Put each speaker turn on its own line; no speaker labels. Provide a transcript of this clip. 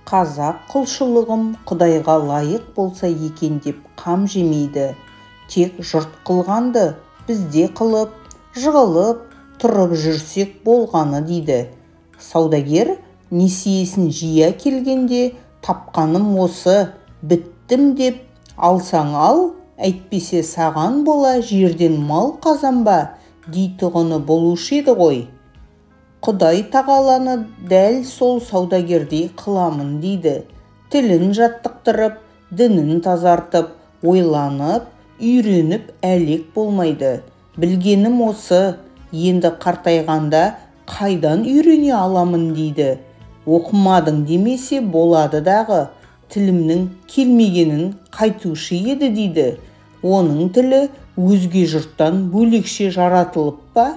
Қазақ құлшылығым Құдайға лайық болса екен деп қам жемейді. Тек жұрт қылғанды бізде қылып, жығылып, тұрып жүрсек болғаны дейді. Саудагер несиесін жия келгенде тапқаным осы, біттім деп алсаң ал, әйтпесе саған бола жерден мал қазанба дейтұғыны болушы еді ғой. Құдай тағаланы дәл сол саудагердей қыламын дейді. Тілін жаттықтырып, дінін тазартып, ойланып, үйреніп әлек болмайды. Білгенім осы, енді қартайғанда қайдан үйрене аламын дейді. Оқымадың демесе болады дағы, тілімнің келмегенін қайтушы еді дейді. Оның тілі өзге жұрттан бөлекше жаратылып па?